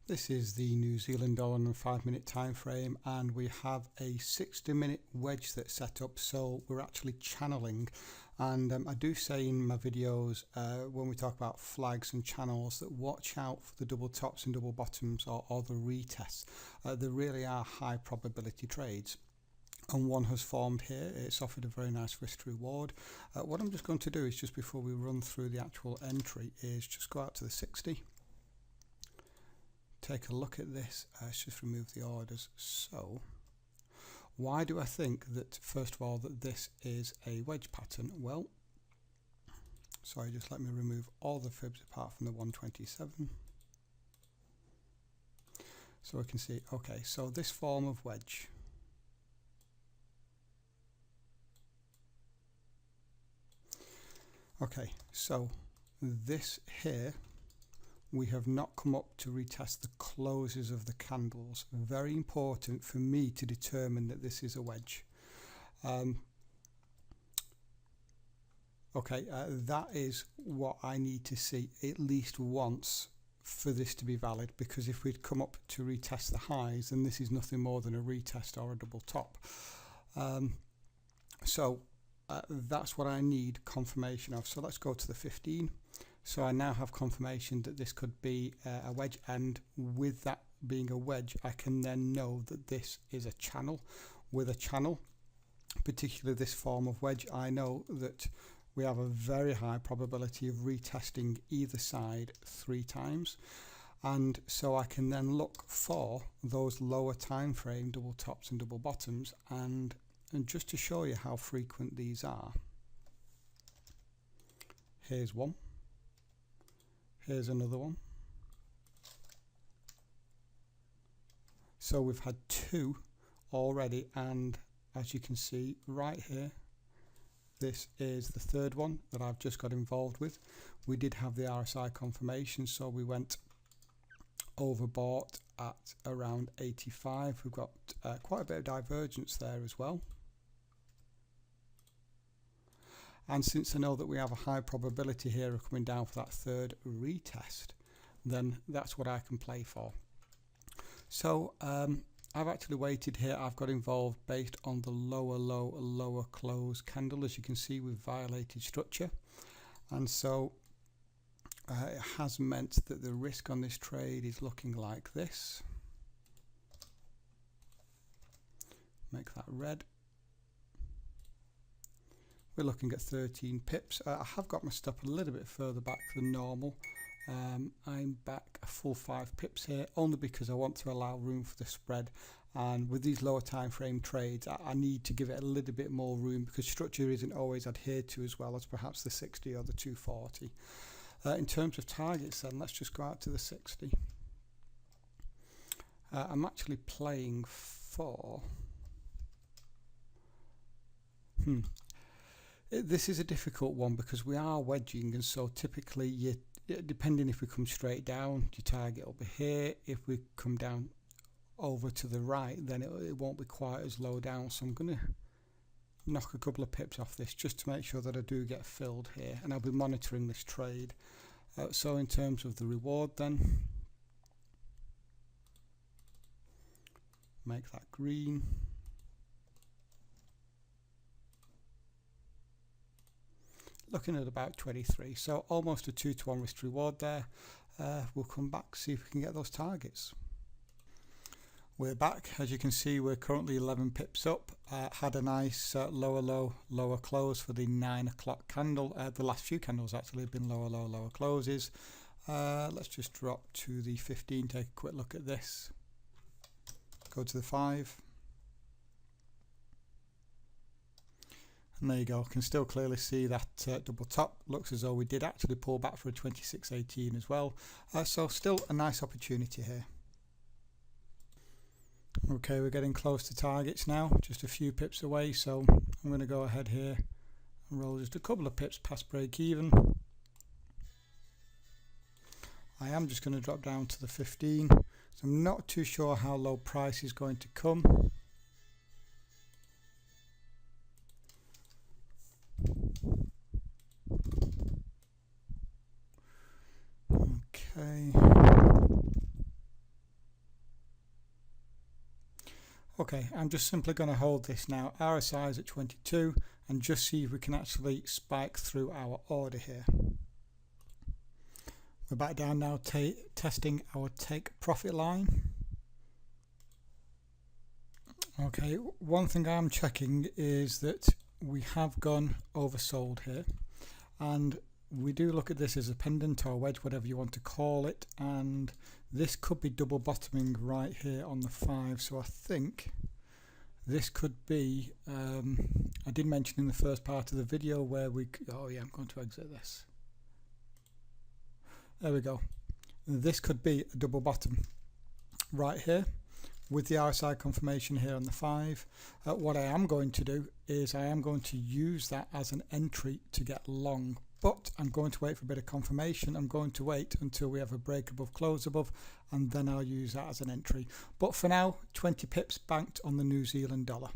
This is the New Zealand dollar on a 5-minute time frame, and we have a 60-minute wedge that's set up, so we're actually channeling. And I do say in my videos when we talk about flags and channels that watch out for the double tops and double bottoms or the retests. They really are high probability trades. And one has formed here. It's offered a very nice risk to reward. What I'm just going to do is, just before we run through the actual entry, is just go out to the 60. Take a look at this. Let's just remove the orders. So why do I think that, first of all, that this is a wedge pattern? Well, sorry, just let me remove all the fibs apart from the 127. So we can see, okay, so this form of wedge, okay, so this here, we have not come up to retest the closes of the candles. Very important for me to determine that this is a wedge. That is what I need to see at least once for this to be valid, because if we'd come up to retest the highs, then this is nothing more than a retest or a double top. That's what I need confirmation of. So let's go to the 15. So I now have confirmation that this could be a wedge, and with that being a wedge, I can then know that this is a channel. With a channel, particularly this form of wedge, I know that we have a very high probability of retesting either side 3 times, and so I can then look for those lower time frame double tops and double bottoms, and just to show you how frequent these are, here's one. Here's another one. So we've had 2 already, and as you can see right here, this is the 3rd one that I've just got involved with. We did have the RSI confirmation, so we went overbought at around 85. We've got quite a bit of divergence there as well. And since I know that we have a high probability here of coming down for that 3rd retest, then that's what I can play for. So I've actually waited here. I've got involved based on the lower low, lower close candle. As you can see, we've violated structure. And so it has meant that the risk on this trade is looking like this. Make that red. We're looking at 13 pips. I have got my stop a little bit further back than normal. I'm back a full 5 pips here, only because I want to allow room for the spread. And with these lower time frame trades, I need to give it a little bit more room, because structure isn't always adhered to as well as perhaps the 60 or the 240. In terms of targets then, let's just go out to the 60. I'm actually playing for... This is a difficult one, because we are wedging, and so typically, depending if we come straight down, your target will be here. If we come down over to the right, then it won't be quite as low down. So I'm going to knock a couple of pips off this just to make sure that I do get filled here, and I'll be monitoring this trade. So in terms of the reward then, make that green. Looking at about 23, so almost a 2-to-1 risk to reward there. We'll come back, see if we can get those targets. We're back. As you can see, we're currently 11 pips up. Had a nice lower low, lower close for the 9 o'clock candle. The last few candles actually have been lower low, lower closes. Let's just drop to the 15, take a quick look at this. Go to the 5. And there you go, can still clearly see that double top. Looks as though we did actually pull back for a 26.18 as well. So still a nice opportunity here. Okay, we're getting close to targets now, just a few pips away. So I'm going to go ahead here and roll just a couple of pips past break even. I am just going to drop down to the 15. So I'm not too sure how low price is going to come. Okay. Okay, I'm just simply going to hold this now. RSI is at 22 and just see if we can actually spike through our order here. We're back down now, testing our take profit line. Okay, one thing I'm checking is that we have gone oversold here, and we do look at this as a pendant or wedge, whatever you want to call it, and this could be double bottoming right here on the 5. So I think this could be, I did mention in the first part of the video where we, oh yeah, I'm going to exit this. There we go. This could be a double bottom right here with the RSI confirmation here on the 5. What I am going to do is I am going to use that as an entry to get long, but I'm going to wait for a bit of confirmation. I'm going to wait until we have a break above, close above, and then I'll use that as an entry. But for now, 20 pips banked on the New Zealand dollar.